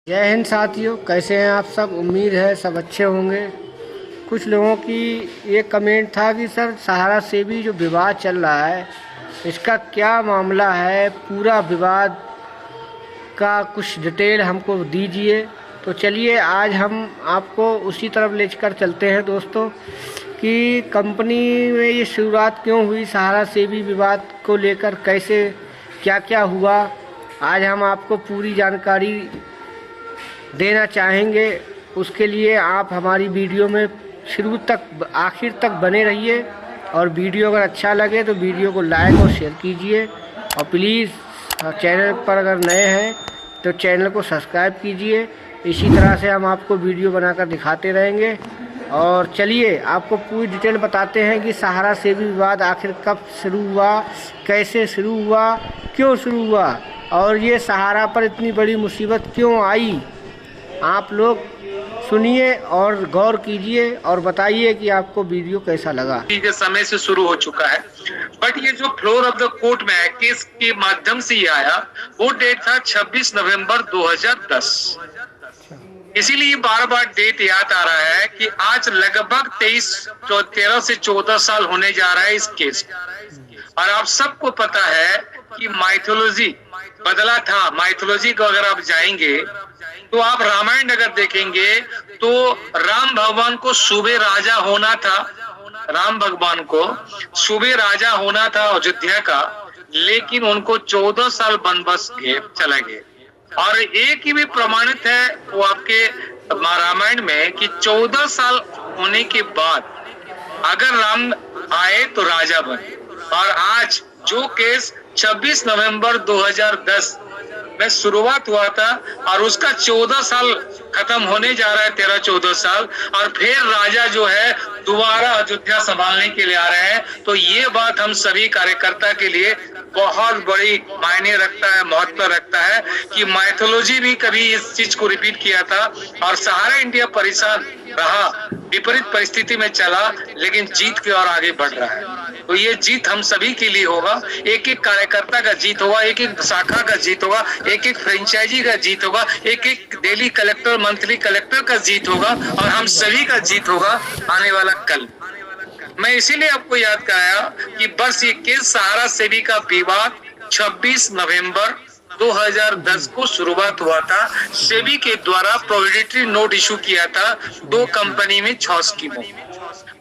जय हिंद साथियों, कैसे हैं आप सब। उम्मीद है सब अच्छे होंगे। कुछ लोगों की ये कमेंट था कि सर सहारा से भी जो विवाद चल रहा है इसका क्या मामला है, पूरा विवाद का कुछ डिटेल हमको दीजिए। तो चलिए आज हम आपको उसी तरफ लेकर चलते हैं दोस्तों कि कंपनी में ये शुरुआत क्यों हुई, सहारा से भी विवाद को लेकर कैसे क्या क्या हुआ, आज हम आपको पूरी जानकारी देना चाहेंगे। उसके लिए आप हमारी वीडियो में शुरू तक आखिर तक बने रहिए और वीडियो अगर अच्छा लगे तो वीडियो को लाइक और शेयर कीजिए और प्लीज़ चैनल पर अगर नए हैं तो चैनल को सब्सक्राइब कीजिए। इसी तरह से हम आपको वीडियो बनाकर दिखाते रहेंगे। और चलिए आपको पूरी डिटेल बताते हैं कि सहारा से भी विवाद आखिर कब शुरू हुआ, कैसे शुरू हुआ, क्यों शुरू हुआ और ये सहारा पर इतनी बड़ी मुसीबत क्यों आई। आप लोग सुनिए और गौर कीजिए और बताइए कि आपको वीडियो कैसा लगा। के समय से शुरू हो चुका है, बट ये जो फ्लोर ऑफ द कोर्ट में है, केस के माध्यम से ये आया, वो डेट था 26 नवंबर 2010। इसीलिए बार बार डेट याद आ रहा है कि आज लगभग 13 से 14 साल होने जा रहा है इस केस। और आप सबको पता है कि माइथोलॉजी बदला था। माइथोलॉजी को अगर आप जाएंगे तो आप रामायण अगर देखेंगे तो राम भगवान को सूबे राजा होना था। राम भगवान को सूबे राजा होना था अयोध्या का, लेकिन उनको 14 साल वनवास चला गए। और एक ही भी प्रमाणित है वो आपके रामायण में कि 14 साल होने के बाद अगर राम आए तो राजा बने। और आज जो केस 26 नवंबर 2010 में शुरुआत हुआ था और उसका 14 साल खत्म होने जा रहा है, 13-14 साल, और फिर राजा जो है दोबारा अयोध्या संभालने के लिए आ रहे हैं। तो ये बात हम सभी कार्यकर्ता के लिए बहुत बड़ी मायने रखता है, महत्व रखता है कि माइथोलॉजी भी कभी इस चीज को रिपीट किया था और सहारा इंडिया परेशान रहा, विपरीत परिस्थिति में चला, लेकिन जीत की ओर आगे बढ़ रहा है। तो ये जीत हम सभी के लिए होगा, एक एक कार्यकर्ता का जीत होगा, एक एक शाखा का जीत होगा, एक एक फ्रेंचाइजी का जीत होगा, एक एक डेली कलेक्टर, मंथली कलेक्टर का जीत होगा और हम सभी का जीत होगा आने वाला कल। मैं इसीलिए आपको याद कराया कि बस ये केस सहारा सेबी का विवाद 26 नवंबर 2010 को शुरुआत हुआ था। सेबी के द्वारा प्रोहिबिटरी नोट इशू किया था 2 कंपनी में 6 स्कीमों।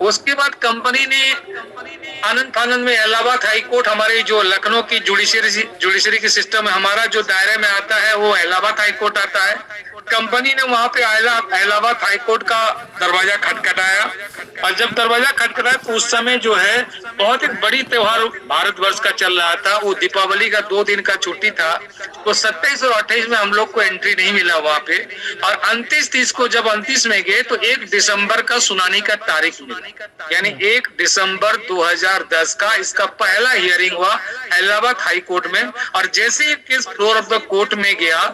उसके बाद कंपनी ने आनंद फानंद में इलाहाबाद हाई कोर्ट, हमारे जो लखनऊ की जुडिशरी की सिस्टम है, हमारा जो दायरे में आता है वो इलाहाबाद हाई कोर्ट आता है। कंपनी ने वहां पे इलाहाबाद हाई कोर्ट का दरवाजा खटखटाया और जब दरवाजा खटखटाया तो उस समय जो है बहुत एक बड़ी त्योहार भारतवर्ष का चल रहा था, वो दीपावली का 2 दिन का छुट्टी था। तो 27 और 28 में हम लोग को एंट्री नहीं मिला वहां पे, और 29-30 को जब 29 में गए तो 1 दिसंबर का सुनानी का तारीख मिला, यानी 1 दिसंबर 2010 का इसका पहला हियरिंग हुआ इलाहाबाद हाई कोर्ट में। और जैसे ही case floor of the court में गया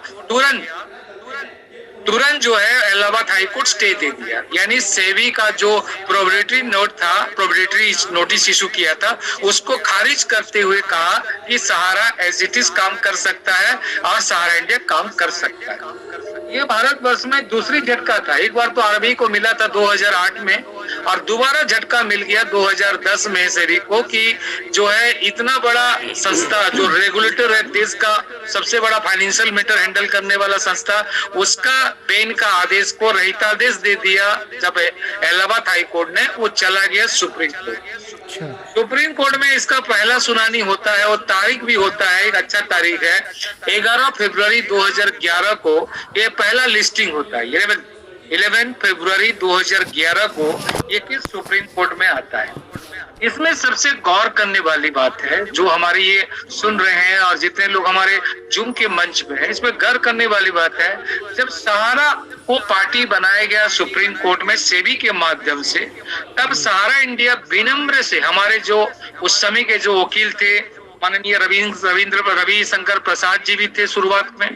तुरंत जो है इलाहाबाद हाई कोर्ट स्टे दे दिया, यानी सेबी का जो प्रोहिबिटरी नोट था, प्रोहिबिटरी नोटिस इशू किया था, उसको खारिज करते हुए कहा कि सहारा एज इट इज काम कर सकता है और सहारा इंडिया काम कर सकता है। ये भारतवर्ष में दूसरी झटका था। एक बार तो आरबीआई को मिला था 2008 में और दोबारा झटका मिल गया 2010 में सेबी को कि जो है इतना बड़ा संस्था, जो रेगुलेटर है, देश का सबसे बड़ा फाइनेंशियल मैटर हैंडल करने वाला संस्था, उसका बैन का आदेश को रहितादेश दे दिया जब इलाहाबाद हाई कोर्ट ने, वो चला गया सुप्रीम कोर्ट। सुप्रीम कोर्ट में इसका पहला सुनानी होता है और तारीख भी होता है, एक अच्छा तारीख है 11 फरवरी 2011 को ये पहला लिस्टिंग होता है। 11 फरवरी 2011 को ये केस सुप्रीम कोर्ट में आता है। इसमें सबसे गौर करने वाली बात है, जो हमारे ये सुन रहे हैं और जितने लोग हमारे जूम के मंच पे हैं, इसमें गौर करने वाली बात है, जब सहारा को पार्टी बनाया गया सुप्रीम कोर्ट में सेबी के माध्यम से, तब सहारा इंडिया विनम्र से, हमारे जो उस समय के जो वकील थे माननीय रविशंकर प्रसाद जी भी थे शुरुआत में,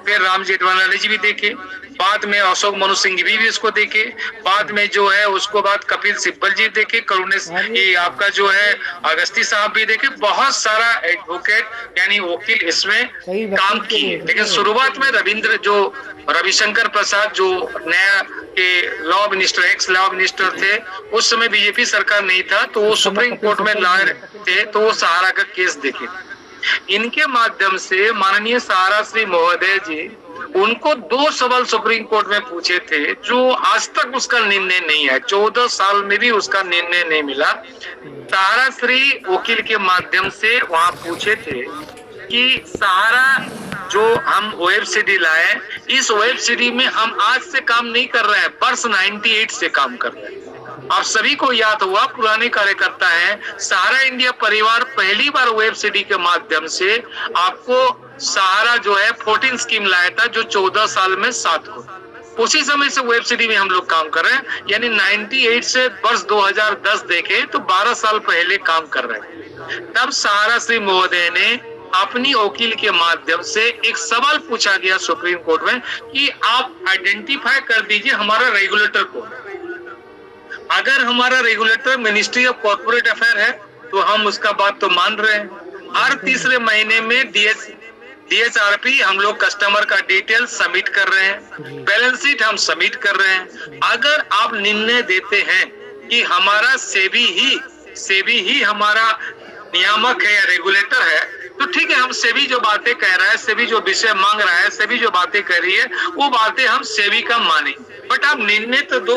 फिर राम जेठमलानी जी भी देखे, बाद में अशोक मनु सिंघवी भी इसको देखे, बाद में जो है उसको बाद कपिल सिब्बल जी देखे, करुणेश ये आपका जो है अगस्ती साहब भी देखे, बहुत सारा एडवोकेट यानी वकील इसमें काम किए। लेकिन शुरुआत में रविशंकर प्रसाद जो नया के law minister, x law minister थे, उस समय बीजेपी सरकार नहीं था, तो वो सुप्रीम कोर्ट में लॉयर थे, तो वो सहारा का केस देखे। इनके माध्यम से माननीय सहारा श्री महोदय जी उनको 2 सवाल सुप्रीम कोर्ट में पूछे थे, जो आज तक उसका निर्णय नहीं है। 14 साल में भी उसका निर्णय नहीं मिला। सहारा श्री वकील के माध्यम से वहां पूछे थे कि सहारा जो हम वेब सीडी लाए, इस वेब सीडी में हम आज से काम नहीं कर रहे हैं, वर्ष 98 से काम कर रहे हैं। आप सभी को याद हुआ, पुराने कार्यकर्ता हैं, सहारा इंडिया परिवार पहली बार वेब सीडी के माध्यम से आपको सहारा जो है 14 स्कीम लाया था, जो 14 साल में 7 को। उसी समय से वेब सीडी में हम लोग काम कर रहे हैं, यानी 98 से वर्ष 2010 देखे तो 12 साल पहले काम कर रहे हैं। तब सहारा श्री महोदय ने अपनी वकील के माध्यम से एक सवाल पूछा गया सुप्रीम कोर्ट में कि आप आइडेंटिफाई कर दीजिए हमारा रेगुलेटर को। अगर हमारा regulator ministry of corporate affair है तो हम उसका बात तो मान रहे हैं। हर तीसरे महीने में DHRP हम लोग कस्टमर का डिटेल सबमिट कर रहे हैं, बैलेंस शीट हम सबमिट कर रहे हैं। अगर आप निर्णय देते हैं कि हमारा सेबी ही हमारा नियामक है या रेगुलेटर है, तो ठीक है, हम सेबी जो बातें कह रहा है, सेबी जो विषय मांग रहा है, सेबी जो बातें कर रही है, वो बातें हम सेबी का माने। बट आप निर्णय तो दो,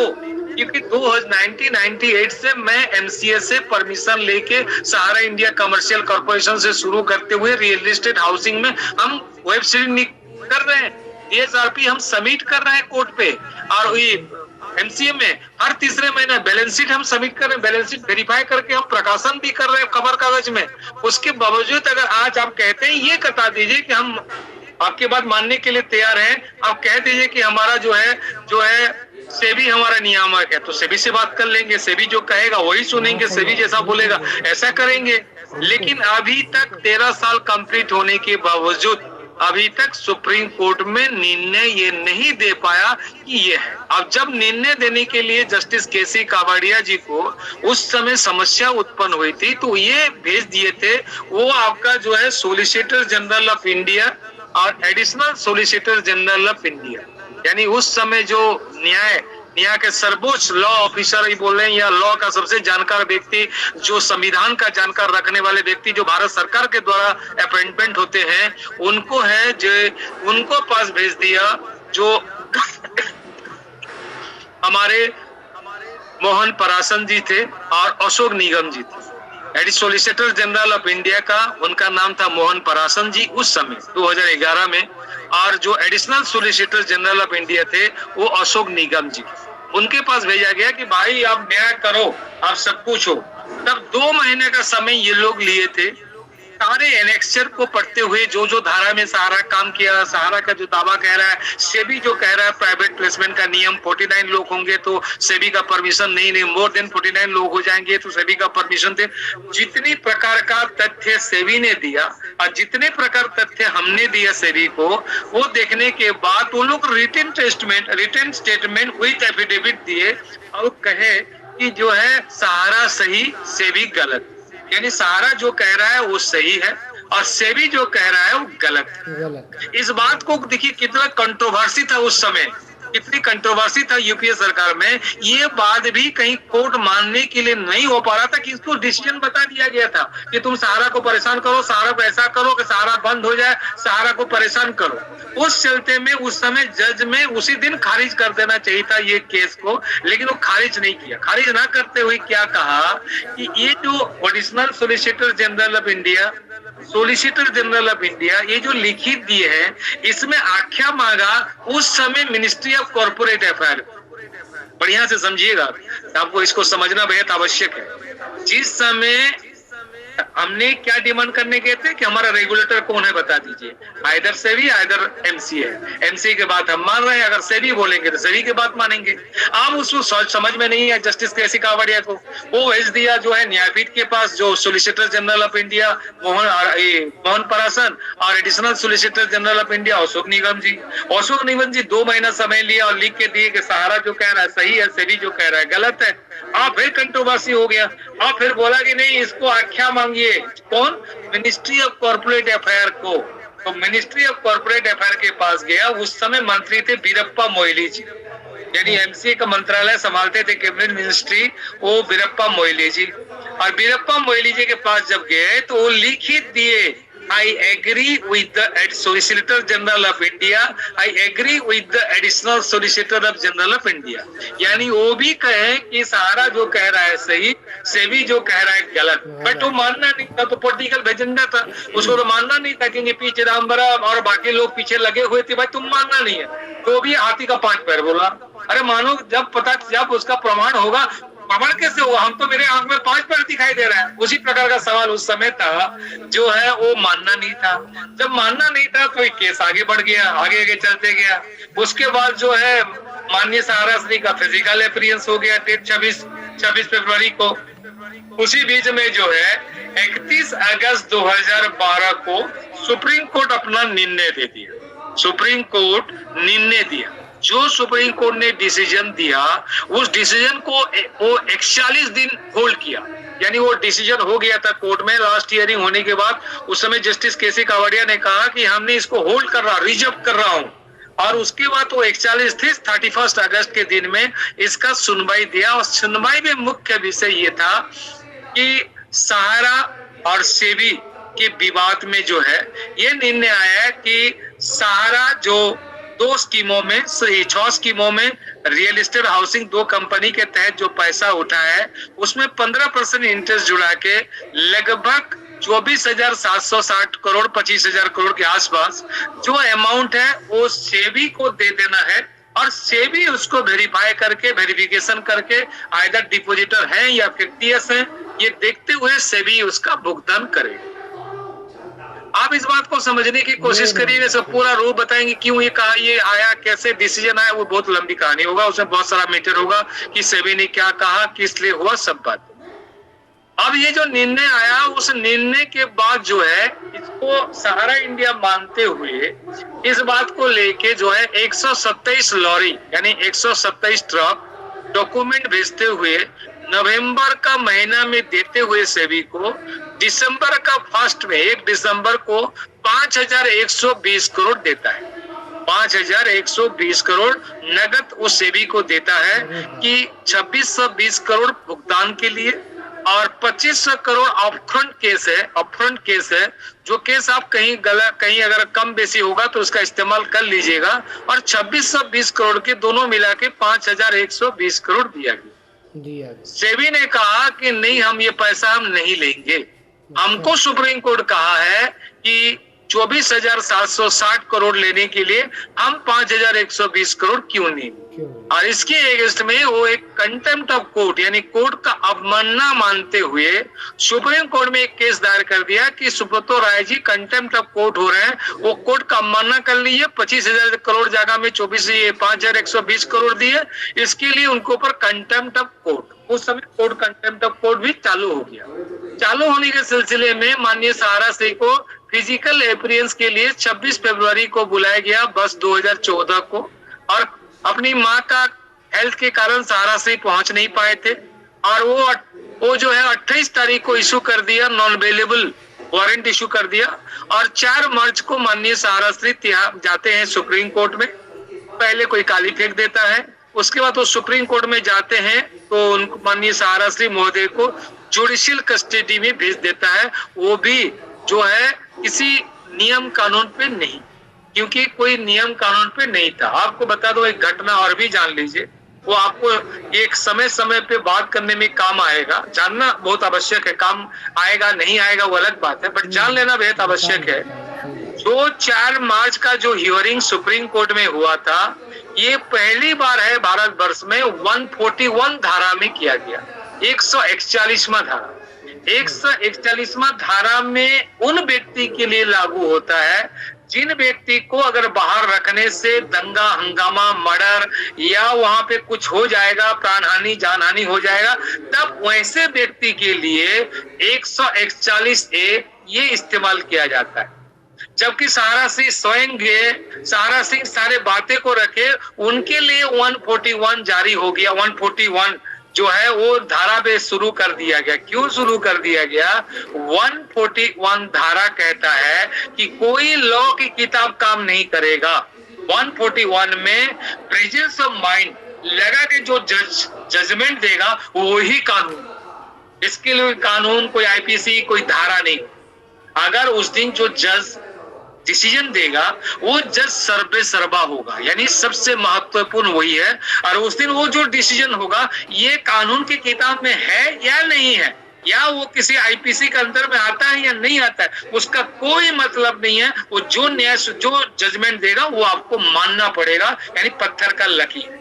क्योंकि 1998 से मैं MCA से परमिशन लेके सहारा इंडिया कमर्शियल कॉर्पोरेशन से शुरू करते हुए रियल एस्टेट हाउसिंग में हम वेब सीरीज कर रहे हैं, DHRP हम सबमिट कर रहे हैं कोर्ट पे, और ये MCA में हर तीसरे महीने बैलेंस शीट हम सबमिट कर रहे हैं, बैलेंस शीट वेरीफाई करके हम प्रकाशन भी कर रहे हैं खबर कागज में। उसके बावजूद अगर आज आप कहते हैं, ये बता दीजिए कि हम आपके बात मानने के लिए तैयार हैं, आप कह दीजिए कि हमारा जो है सेबी हमारा नियामक है, तो सेबी से बात कर लेंगे, सेबी जो कहेगा वही सुनेंगे, सेबी जैसा बोलेगा ऐसा करेंगे। लेकिन अभी तक 13 साल कंप्लीट होने के बावजूद अभी तक सुप्रीम कोर्ट में निर्णय ये नहीं दे पाया कि ये है। अब जब निर्णय देने के लिए जस्टिस केसी कावड़िया जी को उस समय समस्या उत्पन्न हुई थी, तो ये भेज दिए थे, वो आपका जो है सोलिसिटर जनरल ऑफ इंडिया और additional solicitor general of India, यानी उस समय जो न्याय के सर्वोच्च लॉ ऑफिसर ही बोले या लॉ का सबसे जानकार व्यक्ति, जो संविधान का जानकार रखने वाले व्यक्ति, जो भारत सरकार के द्वारा अपॉइंटमेंट होते हैं, उनको है जो उनको पास भेज दिया, जो हमारे मोहन पराशर जी थे और अशोक निगम जी थे। सोलिसिटर जनरल ऑफ इंडिया का उनका नाम था मोहन पराशर जी उस समय 2011 में, और जो additional solicitor general of India थे वो अशोक निगम जी। उनके पास भेजा गया कि भाई आप न्याय करो, आप सब कुछ हो। तब 2 महीने का समय ये लोग लिए थे, सारे एनेक्सचर को पढ़ते हुए जो धारा में सहारा काम किया, सहारा का जो दावा कह रहा है, सेबी जो कह रहा है प्राइवेट प्लेसमेंट का नियम 49 लोग होंगे तो सेबी का परमिशन नहीं, मोर देन 49 लोग हो जाएंगे तो सेबी का परमिशन दे। जितनी प्रकार का तथ्य सेबी ने दिया और जितने प्रकार तथ्य हमने दिया सेबी को, वो देखने के बाद वो लोग रिटन स्टेटमेंट विद एफिडेविट दिए और कहे कि जो है सहारा सही सेबी गलत, यानी सहारा जो कह रहा है वो सही है और सेबी जो कह रहा है वो गलत। इस बात को देखिए कितना कंट्रोवर्सी था उस समय, कितनी कंट्रोवर्सी था यूपीए सरकार में। ये बात भी कहीं कोर्ट मानने के लिए नहीं हो पा रहा था कि इसको डिसीजन बता दिया गया था कि तुम सहारा को परेशान करो, सहारा को ऐसा करो कि सहारा बंद हो जाए, सहारा को परेशान करो। उस चलते में उस समय जज में उसी दिन खारिज कर देना चाहिए था ये केस को, लेकिन वो खारिज नहीं किया। खारिज ना करते हुए क्या कहा कि ये जो additional solicitor general of India, solicitor general of India ये जो लिखित दिए हैं, इसमें आख्या मांगा उस समय मिनिस्ट्री ऑफ कॉर्पोरेट अफेयर। बढ़िया से समझिएगा, आपको इसको समझना बेहद आवश्यक है। जिस समय हमने क्या डिमांड करने गए थे कि हमारा रेगुलेटर कौन है बता दीजिए, आइदर सेबी आइदर एमसी है। एमसी के बात हम मान रहे हैं, अगर सेबी बोलेंगे तो सेबी की बात मानेंगे। आप उसको समझ में नहीं है जस्टिस केसी कावड़िया को, वो भेज दिया जो है न्यायपीठ के पास, जो solicitor general of India Mohan Parasaran और additional solicitor general of India Ashok Nigam ji. Ashok Nigam ji 2 महीना समय लिया और लिख के दिए कि सहारा जो कह रहा है सही है, सेबी जो कह रहा है गलत है। आप फिर कंट्रोवर्सी हो गया, आप फिर बोला कि नहीं इसको आख्या मांगिए, कौन, मिनिस्ट्री ऑफ कॉर्पोरेट अफेयर को। तो मिनिस्ट्री ऑफ कॉर्पोरेट अफेयर के पास गया, उस समय मंत्री थे बीरप्पा मोइली जी, यानी एमसीए का मंत्रालय संभालते थे, कैबिनेट मिनिस्ट्री, वो बीरप्पा मोइली जी। और बीरप्पा मोइली जी के पास जब गए तो वो लिखित दिए, I agree with the Solicitor General of India. I agree with the Additional Solicitor of General of India. यानी वो भी कहे कि सहारा जो कह रहा है सही, सेबी जो कह रहा है गलत। बट वो मानना नहीं था, तो पॉलिटिकल एजेंडा था, उसको तो मानना नहीं था, क्योंकि पी चिदम्बरम और बाकी लोग पीछे लगे हुए थे, भाई तुम मानना नहीं है, तो भी हाथी का 5 पैर बोला। अरे मानो जब उसका प्रमाण होगा, प्रमाण कैसे होगा, हम तो मेरे आंख में 5 पैर दिखाई दे रहा है। उसी प्रकार का सवाल उस समय था, जो है वो मानना नहीं था। जब मानना नहीं था तो केस आगे बढ़ गया, आगे आगे चलते गया। उसके बाद जो है माननीय सहारा श्री का फिजिकल अपीयरेंस हो गया डेट 26 फरवरी को। उसी बीच में जो है 31 अगस्त 2012 को सुप्रीम कोर्ट अपना निर्णय दे दिया। सुप्रीम कोर्ट निर्णय दिया, जो सुप्रीम कोर्ट ने डिसीजन दिया, उस डिसीजन को वो 41 दिन होल्ड किया। यानी वो डिसीजन हो गया था कोर्ट में, लास्ट हियरिंग होने के बाद उस समय जस्टिस केसी कावड़िया ने कहा कि हमने इसको होल्ड कर रहा, रिजर्व कर रहा हूं। और उसके बाद वो 41 थी, 31 अगस्त के दिन में इसका सुनवाई दिया। और सुनवाई में मुख्य विषय ये था कि सहारा और सेबी के विवाद में जो है ये निर्णय आया कि सहारा जो 2 स्कीमों में, 6 स्कीमों में रियल एस्टेट हाउसिंग 2 कंपनी के तहत जो पैसा उठा है, उसमें 15% इंटरेस्ट जुड़ा के लगभग 24,760 करोड़ 25,000 करोड़ के आसपास जो अमाउंट है वो सेबी को दे देना है। और सेबी उसको वेरिफिकेशन करके आइदर डिपोजिटर है या फिक्टियस है, ये देखते हुए सेबी उसका भुगतान करेगा। आप इस बात को समझने की कोशिश करिए, सब पूरा रूप बताएंगे क्यों ये कहा, ये आया, कैसे डिसीजन आया, वो बहुत लंबी कहानी होगा, उसमें बहुत सारा मैटर होगा कि सेबी ने क्या कहा, किस लिए हुआ, सब बात। अब ये जो निर्णय आया, उस निर्णय के बाद जो है इसको सहारा इंडिया मानते हुए इस बात को लेके जो है 127 लॉरी यानी 127 ट्रक डॉक्यूमेंट भेजते हुए नवंबर का महीना में देते हुए सेबी को दिसंबर का फर्स्ट में 1 दिसंबर को 5,120 करोड़ देता है। 5,120 करोड़ नगद उस सेबी को देता है कि 2,620 करोड़ भुगतान के लिए और 2,500 करोड़ अपफ्रंट केस है, जो केस आप कहीं अगर कम बेसी होगा तो उसका इस्तेमाल कर लीजिएगा। और 2,620 करोड़ के दोनों मिला के 5,120 करोड़ दिया गया। सेबी ने कहा कि नहीं, हम ये पैसा हम नहीं लेंगे। हमको सुप्रीम कोर्ट कहा है कि 24,760 करोड़ लेने के लिए हम 5,120 करोड़ क्यों नहीं। और इसके अगेंस्ट में वो एक कंटेम्प्ट ऑफ कोर्ट यानी कोर्ट का अवमानना मानते हुए सुप्रीम कोर्ट में एक केस दायर कर दिया कि Subroto Rai ji contempt of court हो रहे हैं, वो कोर्ट का अवमानना कर लीजिए। 25,000 करोड़ जगह में 5,120 करोड़ दिए, इसके लिए उनके ऊपर कंटेम्प्ट ऑफ कोर्ट, उस समय कोर्ट कंटेम्प्ट ऑफ कोर्ट भी चालू हो गया। चालू होने के सिलसिले में माननीय सहारा श्री को फिजिकल अपीयरेंस के लिए 26 फरवरी को बुलाया गया बस 2014 को। और अपनी मां का हेल्थ के कारण सहारा श्री पहुंच नहीं पाए थे और वो जो है 28 तारीख को इशू कर दिया, नॉन अवेलेबल वारंट इशू कर दिया। और 4 मार्च को माननीय सहारा श्री जाते हैं सुप्रीम कोर्ट में। पहले कोई काली फेंक देता है, उसके बाद वो सुप्रीम कोर्ट में जाते हैं तो उनको माननीय सहारा श्री महोदय को जुडिशियल कस्टडी में भेज देता है। वो भी जो है किसी नियम कानून पे नहीं, क्योंकि कोई नियम कानून पे नहीं था। आपको बता दो एक घटना और भी जान लीजिए, वो आपको एक समय पे बात करने में काम आएगा। जानना बहुत आवश्यक है, काम आएगा नहीं आएगा वो अलग बात है, बट जान लेना बेहद आवश्यक है। जो 4 मार्च का जो हियरिंग सुप्रीम कोर्ट में हुआ था, ये पहली बार है भारत वर्ष में 141 धारा में किया गया, 141वां धारा। 141वां धारा में उन व्यक्ति के लिए लागू होता है जिन व्यक्ति को अगर बाहर रखने से दंगा हंगामा मर्डर या वहां पे कुछ हो जाएगा, प्राणहानि जानहानि हो जाएगा, तब वैसे व्यक्ति के लिए 141A ये इस्तेमाल किया जाता है। जबकि सहारा सिंह स्वयं गए, सहारा सिंह सारे बातें को रखे, उनके लिए 141 जारी हो गया। 141 जो है वो धारा पे शुरू कर दिया गया। क्यों शुरू कर दिया गया? 141 धारा कहता है कि कोई लॉ की किताब काम नहीं करेगा। 141 में प्रेजेंस ऑफ माइंड लगा के जो जजमेंट देगा वो ही कानून। इसके लिए कानून कोई आईपीसी कोई धारा नहीं। अगर उस दिन जो जज डिसीजन देगा वो जज सर्वे सर्वा होगा, यानी सबसे महत्वपूर्ण वही है। और उस दिन वो जो डिसीजन होगा ये कानून की किताब में है या नहीं है, या वो किसी आईपीसी के अंदर में आता है या नहीं आता है, उसका कोई मतलब नहीं है। वो जो न्याय जो जजमेंट देगा वो आपको मानना पड़ेगा, यानी पत्थर का लकीर।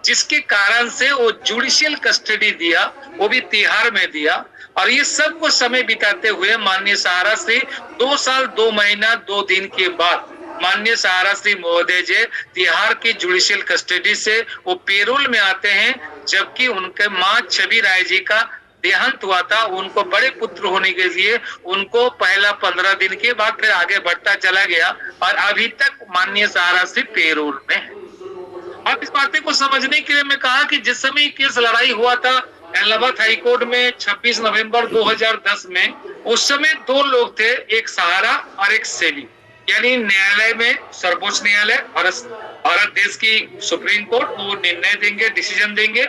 जिसके कारण से वो जुडिशियल कस्टडी दिया, वो भी तिहाड़ में दिया। और ये सब को समय बिताते हुए माननीय सहारा श्री 2 साल 2 महीना 2 दिन के बाद माननीय सहारा श्री महोदय जी तिहाड़ की जुडिशियल कस्टडी से वो पेरोल में आते हैं। जबकि उनके मां छवि राय जी का देहांत हुआ था। उनको बड़े पुत्र होने के लिए उनको पहला 15 दिन के बाद फिर आगे बढ़ता चला गया और अभी तक माननीय सहारा श्री पेरोल में है। अब इस बातें को समझने के लिए मैं कहा कि जिस समय केस लड़ाई हुआ था इलाहाबाद हाईकोर्ट में 26 नवंबर 2010 में, उस समय 2 लोग थे, एक सहारा और एक सेबी। यानी न्यायालय में सर्वोच्च न्यायालय भारत देश की सुप्रीम कोर्ट वो निर्णय देंगे, डिसीजन देंगे।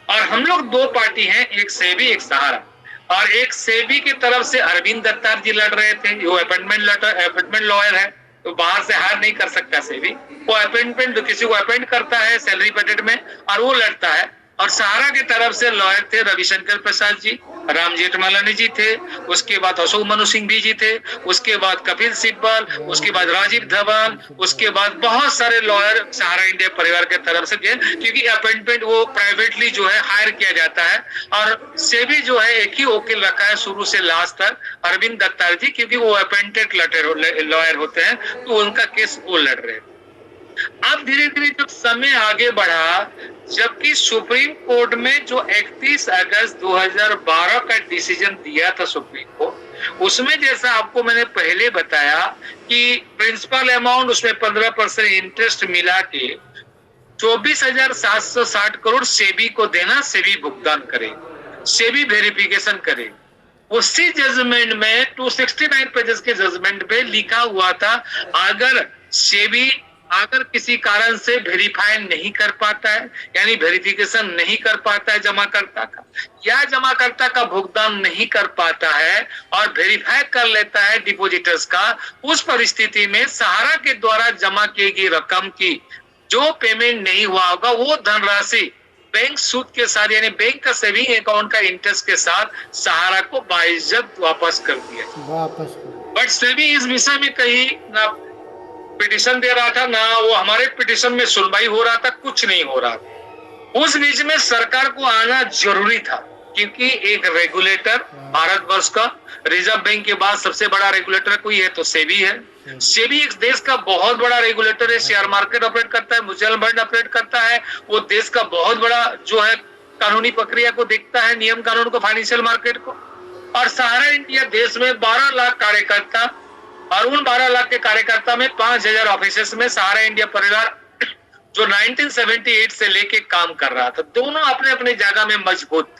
और हम लोग 2 पार्टी हैं, एक सेबी एक सहारा। और एक सेबी की तरफ से अरविंद दत्तार जी लड़ रहे थे, वो अपॉइंटमेंट लॉयर है, तो बाहर से हायर नहीं कर सकता सेबी। वो अपॉइंटमेंट किसी को अपॉइंट करता है सैलरी बजट में और वो लड़ता है। और सहारा की तरफ से लॉयर थे रविशंकर प्रसाद जी, राम जेठमलानी जी थे, उसके बाद अशोक मनु सिंघवी जी थे, उसके बाद कपिल सिब्बल, उसके बाद राजीव धवन, उसके बाद बहुत सारे लॉयर सहारा इंडिया परिवार के तरफ से थे। क्योंकि अपॉइंटमेंट वो प्राइवेटली जो है हायर किया जाता है। और सेबी जो है एक ही वकील रखा है शुरू से लास्ट तक, अरविंद दत्तार जी, क्योंकि वो अपॉइंटेड लॉयर होते हैं, तो उनका केस वो लड़ रहे हैं। अब धीरे धीरे जब समय आगे बढ़ा, जबकि सुप्रीम कोर्ट में जो 31 अगस्त 2012 का डिसीजन दिया था सुप्रीम कोर्ट, उसमें जैसा आपको मैंने पहले बताया कि प्रिंसिपल अमाउंट उसमें 15% इंटरेस्ट मिला के 24,760 करोड़ सेबी को देना, सेबी भुगतान करे, सेबी वेरिफिकेशन करे। उसी जजमेंट में 269 पेजेस के जजमेंट पे लिखा हुआ था अगर सेबी अगर किसी कारण से वेरीफाई नहीं कर पाता है, यानी वेरिफिकेशन नहीं कर पाता है जमाकर्ता का, या जमाकर्ता का भुगतान नहीं कर पाता है और वेरीफाई कर लेता है डिपॉजिटर्स का, उस परिस्थिति में सहारा के द्वारा जमा की गई रकम की जो पेमेंट नहीं हुआ होगा वो धनराशि बैंक सूद के साथ, यानी बैंक का सेविंग अकाउंट का इंटरेस्ट के साथ सहारा को बाइज्जत वापस कर दिया। बट सेबी इस विषय में कहीं ना पिटिशन दे रहा था, ना वो हमारे पिटिशन में सुनवाई हो रहा था, कुछ नहीं हो रहा था। उस बीच में सरकार को आना जरूरी था, क्योंकि एक रेगुलेटर भारतवर्ष का रिजर्व बैंक के बाद सबसे बड़ा रेगुलेटर कोई है तो सेबी है। सेबी एक देश का बहुत बड़ा रेगुलेटर है, शेयर मार्केट ऑपरेट करता है, म्यूचुअल फंड ऑपरेट करता है, वो देश का बहुत बड़ा जो है कानूनी प्रक्रिया को देखता है, नियम कानून को, फाइनेंशियल मार्केट को। और सहारा इंडिया देश में 12 लाख कार्यकर्ता, और उन 12 लाख के कार्यकर्ता में 5,000 ऑफिसेस में सहारा इंडिया परिवार जो 1978 से लेके काम कर रहा था, दोनों अपने अपने जगह में मजबूत।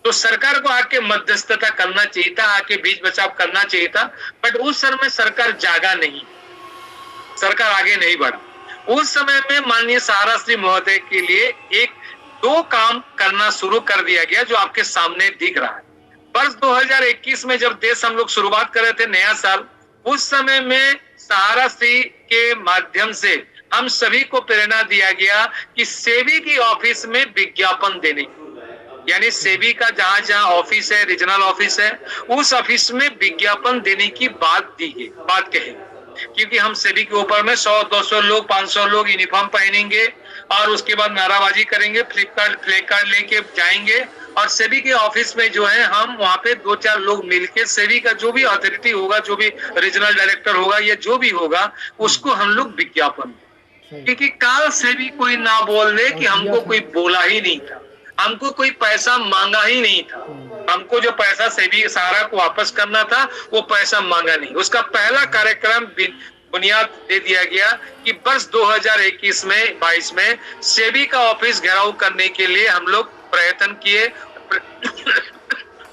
तो सरकार को आके मध्यस्थता करना चाहिए था, आके बीच बचाव करना चाहिए था, बट उस समय सरकार जागा नहीं, सरकार आगे नहीं बढ़ा। उस समय में माननीय सहारा श्री महोदय के लिए 1-2 काम करना शुरू कर दिया गया जो आपके सामने दिख रहा है। वर्ष 2021 में जब देश हम लोग शुरुआत कर रहे थे नया साल, उस समय में सहारा श्री के माध्यम से हम सभी को प्रेरणा दिया गया कि सेबी की ऑफिस में विज्ञापन देने की, यानी सेबी का जहां जहां ऑफिस है, रीजनल ऑफिस है, उस ऑफिस में विज्ञापन देने की बात कही। क्योंकि हम सेबी के ऊपर में 100-200 लोग, 500 लोग यूनिफॉर्म पहनेंगे और उसके बाद नाराबाजी करेंगे, फ्ले कार्ड लेके जाएंगे और सेबी के ऑफिस में जो है हम वहां पे 2-4 लोग मिलके सेबी का जो भी अथॉरिटी होगा, जो भी रीजनल डायरेक्टर होगा या जो भी होगा, उसको हम लोग विज्ञापन, क्योंकि काल से भी कोई ना बोल दे कि हमको कोई बोला ही नहीं था, हमको कोई पैसा मांगा ही नहीं था, हमको जो पैसा सेबी सहारा को वापस करना था वो पैसा मांगा नहीं। उसका पहला कार्यक्रम बुनियाद दे दिया गया कि वर्ष 2021 में 22 में सेबी का ऑफिस घेराव करने के लिए हम लोग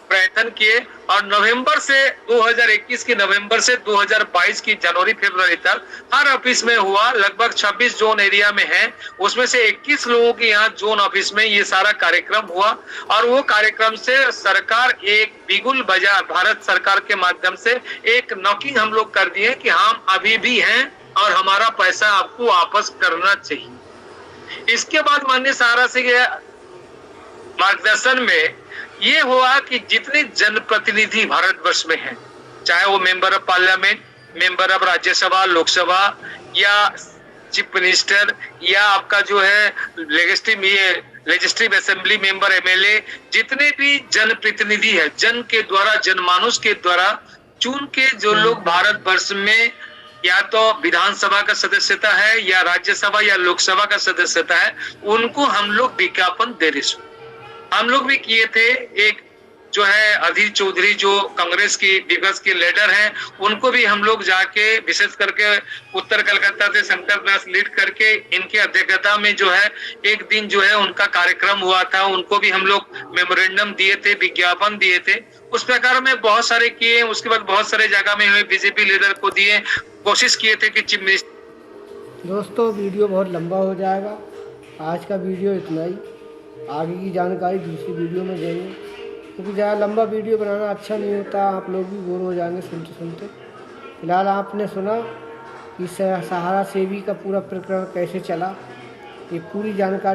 प्रयत्न किए और नवंबर से 2021 की नवंबर से 2022 की जनवरी फरवरी तक हर ऑफिस में हुआ। लगभग 26 जोन एरिया में है, उसमें से 21 लोगों के यहाँ जोन ऑफिस में ये सारा कार्यक्रम हुआ और वो कार्यक्रम से सरकार एक बिगुल बजा, भारत सरकार के माध्यम से एक नॉकिंग हम लोग कर दिए कि हम अभी भी हैं और हमारा पैसा आपको वापस करना चाहिए। इसके बाद माननीय सहारा से मार्गदर्शन में ये हुआ कि जितने जनप्रतिनिधि भारतवर्ष में हैं, चाहे वो member of parliament, member of Rajya Sabha, Lok Sabha या चीफ मिनिस्टर या आपका जो है लेजिस्लेटिव असेंबली मेंबर, एमएलए, जितने भी जनप्रतिनिधि है, जन के द्वारा, जनमानुष के द्वारा चुन के जो लोग भारतवर्ष में या तो विधानसभा का सदस्यता है या राज्यसभा या लोकसभा का सदस्यता है, उनको हम लोग विज्ञापन दे रहे। हम लोग भी किए थे। एक जो है अधीर चौधरी जो कांग्रेस की दिग्गज के लीडर हैं, उनको भी हम लोग जाके विशेष करके उत्तर कलकत्ता से शंकर दास लीड करके इनके अध्यक्षता में जो है एक दिन जो है उनका कार्यक्रम हुआ था, उनको भी हम लोग मेमोरेंडम दिए थे, विज्ञापन दिए थे। उस प्रकार में बहुत सारे किए। उसके बाद बहुत सारे जगह में हुए, बीजेपी लीडर को दिए, कोशिश किए थे कि चीफ मिनिस्टर। दोस्तों वीडियो बहुत लंबा हो जाएगा, आज का वीडियो इतना ही। आगे की जानकारी दूसरी वीडियो में देंगे, क्योंकि ज़्यादा लंबा वीडियो बनाना अच्छा नहीं होता, आप लोग भी बोर हो जाएंगे सुनते सुनते। फिलहाल आपने सुना कि सहारा सेबी का पूरा प्रकरण कैसे चला, ये पूरी जानकारी